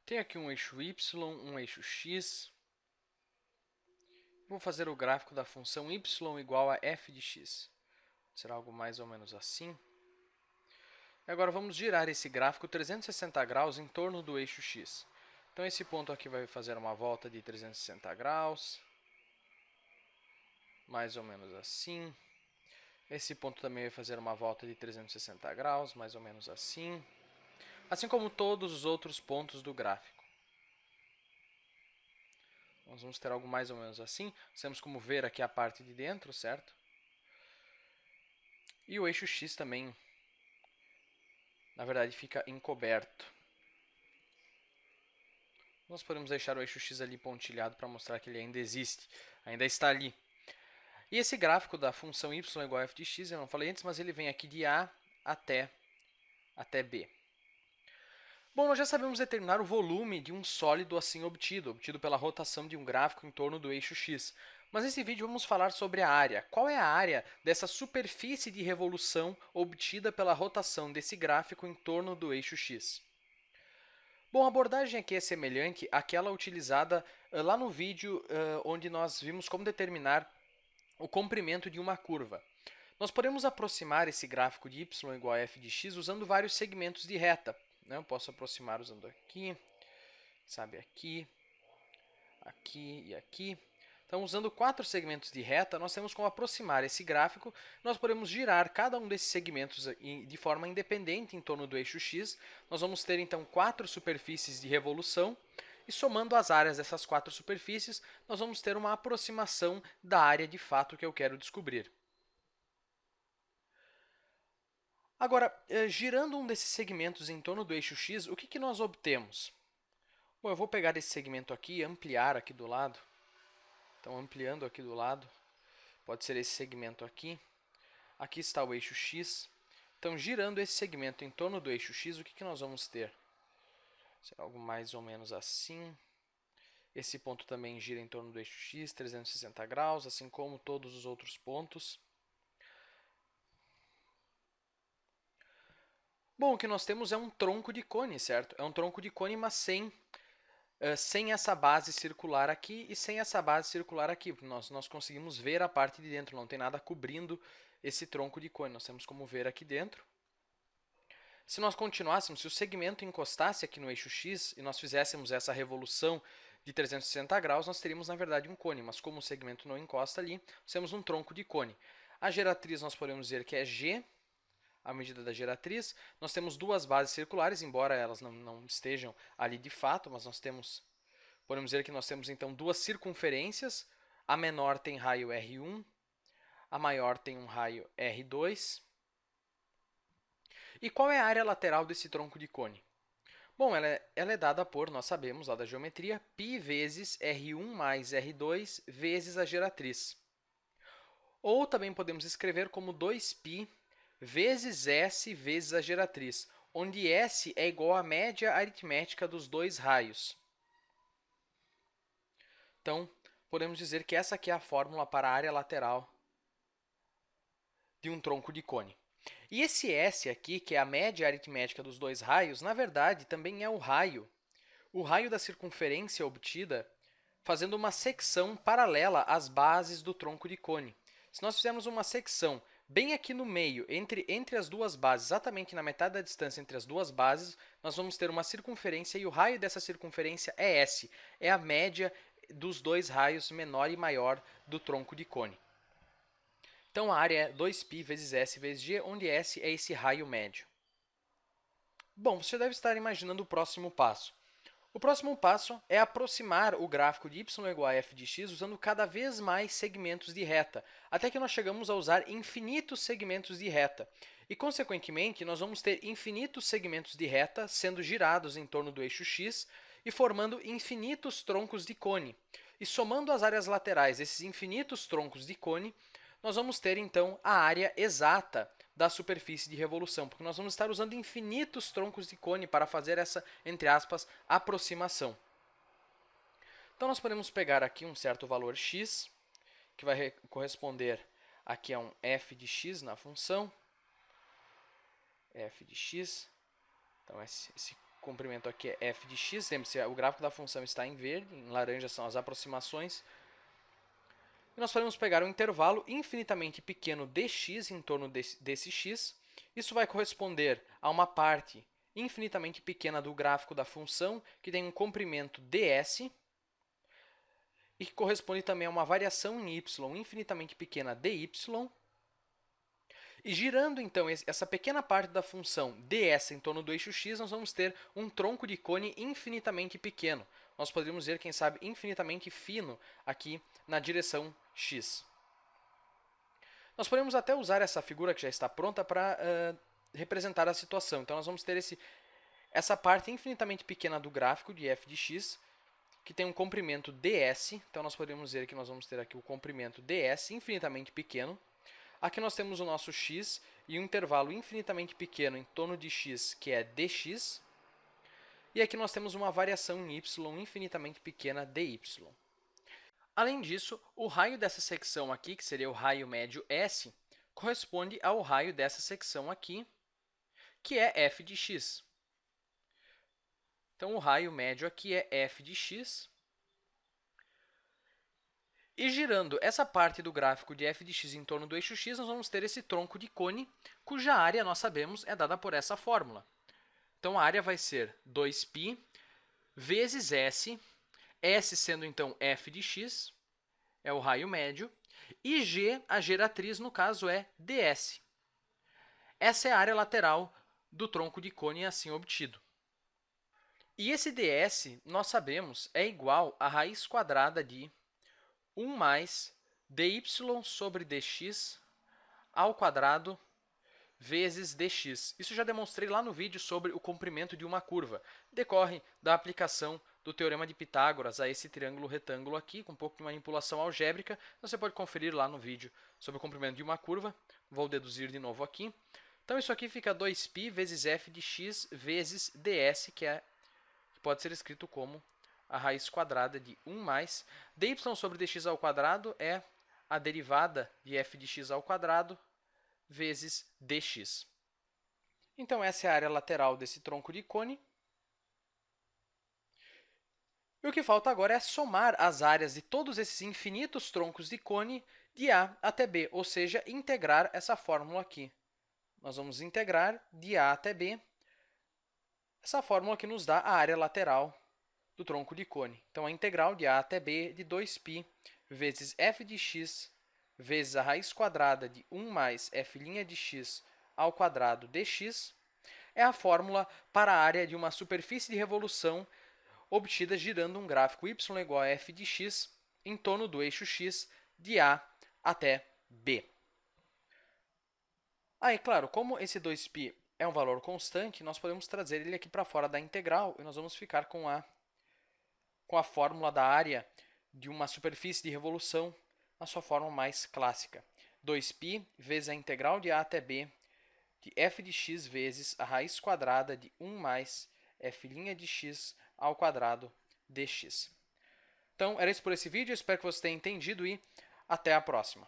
Tenho aqui um eixo y, um eixo x. Vou fazer o gráfico da função y igual a f de x. Será algo mais ou menos assim. E agora vamos girar esse gráfico 360 graus em torno do eixo x. Então esse ponto aqui vai fazer uma volta de 360 graus. Mais ou menos assim. Esse ponto também vai fazer uma volta de 360 graus, mais ou menos assim. Assim como todos os outros pontos do gráfico. Nós vamos ter algo mais ou menos assim. Temos como ver aqui a parte de dentro, certo? E o eixo x também, na verdade, fica encoberto. Nós podemos deixar o eixo x ali pontilhado para mostrar que ele ainda existe, ainda está ali. E esse gráfico da função y igual a f de x, eu não falei antes, mas ele vem aqui de A até B. Bom, nós já sabemos determinar o volume de um sólido assim obtido pela rotação de um gráfico em torno do eixo x. Mas nesse vídeo vamos falar sobre a área. Qual é a área dessa superfície de revolução obtida pela rotação desse gráfico em torno do eixo x? Bom, a abordagem aqui é semelhante àquela utilizada lá no vídeo onde nós vimos como determinar o comprimento de uma curva. Nós podemos aproximar esse gráfico de y igual a f de x usando vários segmentos de reta. Eu posso aproximar usando aqui, sabe, aqui, aqui e aqui. Então, usando 4 segmentos de reta, nós temos como aproximar esse gráfico. Nós podemos girar cada um desses segmentos de forma independente em torno do eixo x. Nós vamos ter, então, 4 superfícies de revolução. E somando as áreas dessas 4 superfícies, nós vamos ter uma aproximação da área de fato que eu quero descobrir. Agora, girando um desses segmentos em torno do eixo x, o que nós obtemos? Bom, eu vou pegar esse segmento aqui e ampliar aqui do lado. Então, ampliando aqui do lado, pode ser esse segmento aqui. Aqui está o eixo x. Então, girando esse segmento em torno do eixo x, o que nós vamos ter? Será algo mais ou menos assim. Esse ponto também gira em torno do eixo x, 360 graus, assim como todos os outros pontos. Bom, o que nós temos é um tronco de cone, certo? É um tronco de cone, mas sem essa base circular aqui e sem essa base circular aqui. Nós conseguimos ver a parte de dentro, não tem nada cobrindo esse tronco de cone. Nós temos como ver aqui dentro. Se nós continuássemos, se o segmento encostasse aqui no eixo x e nós fizéssemos essa revolução de 360 graus, nós teríamos, na verdade, um cone. Mas como o segmento não encosta ali, nós temos um tronco de cone. A geratriz nós podemos dizer que é g, a medida da geratriz. Nós temos duas bases circulares, embora elas não estejam ali de fato, mas podemos dizer que nós temos então duas circunferências. A menor tem raio R1, a maior tem um raio R2. E qual é a área lateral desse tronco de cone? Bom, ela é dada por, nós sabemos lá da geometria, π vezes R1 mais R2 vezes a geratriz. Ou também podemos escrever como 2π vezes S vezes a geratriz, onde S é igual à média aritmética dos dois raios. Então, podemos dizer que essa aqui é a fórmula para a área lateral de um tronco de cone. E esse S aqui, que é a média aritmética dos dois raios, na verdade, também é o raio da circunferência obtida fazendo uma secção paralela às bases do tronco de cone. Se nós fizermos uma secção bem aqui no meio, entre as duas bases, exatamente na metade da distância entre as duas bases, nós vamos ter uma circunferência e o raio dessa circunferência é S. É a média dos dois raios menor e maior do tronco de cone. Então, a área é 2π vezes S vezes G, onde S é esse raio médio. Bom, você deve estar imaginando o próximo passo. O próximo passo é aproximar o gráfico de y igual a f de x usando cada vez mais segmentos de reta, até que nós chegamos a usar infinitos segmentos de reta. E, consequentemente, nós vamos ter infinitos segmentos de reta sendo girados em torno do eixo x e formando infinitos troncos de cone. E somando as áreas laterais desses infinitos troncos de cone, nós vamos ter, então, a área exata da superfície de revolução, porque nós vamos estar usando infinitos troncos de cone para fazer essa, entre aspas, aproximação. Então, nós podemos pegar aqui um certo valor x, que vai corresponder aqui a um f de x na função, f de x, então esse comprimento aqui é f de x. Lembre-se, o gráfico da função está em verde, em laranja são as aproximações. E nós podemos pegar um intervalo infinitamente pequeno dx em torno desse x. Isso vai corresponder a uma parte infinitamente pequena do gráfico da função, que tem um comprimento ds, e que corresponde também a uma variação em y infinitamente pequena dy. E girando, então, essa pequena parte da função ds em torno do eixo x, nós vamos ter um tronco de cone infinitamente pequeno. Nós poderíamos dizer, quem sabe, infinitamente fino aqui na direção x. Nós podemos até usar essa figura que já está pronta para representar a situação. Então, nós vamos ter essa parte infinitamente pequena do gráfico de f de x, que tem um comprimento ds. Então, nós podemos dizer que nós vamos ter aqui o comprimento ds infinitamente pequeno. Aqui nós temos o nosso x e um intervalo infinitamente pequeno em torno de x, que é dx. E aqui nós temos uma variação em y infinitamente pequena dy. Além disso, o raio dessa secção aqui, que seria o raio médio S, corresponde ao raio dessa secção aqui, que é f de x. Então, o raio médio aqui é f de x. E girando essa parte do gráfico de f de x em torno do eixo x, nós vamos ter esse tronco de cone, cuja área, nós sabemos, é dada por essa fórmula. Então, a área vai ser 2π vezes s, s sendo, então, f de x, é o raio médio, e g, a geratriz, no caso, é ds. Essa é a área lateral do tronco de cone assim obtido. E esse ds, nós sabemos, é igual à raiz quadrada de 1 mais dy sobre dx ao quadrado vezes dx. Isso já demonstrei lá no vídeo sobre o comprimento de uma curva. Decorre da aplicação do Teorema de Pitágoras a esse triângulo retângulo aqui, com um pouco de manipulação algébrica. Você pode conferir lá no vídeo sobre o comprimento de uma curva. Vou deduzir de novo aqui. Então, isso aqui fica 2π vezes f de x vezes ds, que pode ser escrito como a raiz quadrada de 1 mais dy sobre dx ao quadrado é a derivada de f de x ao quadrado vezes dx. Então, essa é a área lateral desse tronco de cone. E o que falta agora é somar as áreas de todos esses infinitos troncos de cone de A até B, ou seja, integrar essa fórmula aqui. Nós vamos integrar de A até B essa fórmula que nos dá a área lateral do tronco de cone. Então, a integral de A até B de 2π vezes f de x vezes a raiz quadrada de 1 mais f' de x ao quadrado dx é a fórmula para a área de uma superfície de revolução obtida girando um gráfico y igual a f de x em torno do eixo x de A até B. Aí, claro, como esse 2π é um valor constante, nós podemos trazer ele aqui para fora da integral e nós vamos ficar com a fórmula da área de uma superfície de revolução na sua forma mais clássica. 2π vezes a integral de A até B de f de x vezes a raiz quadrada de 1 mais f' de x ao quadrado dx. Então, era isso por esse vídeo. Espero que você tenha entendido e até a próxima.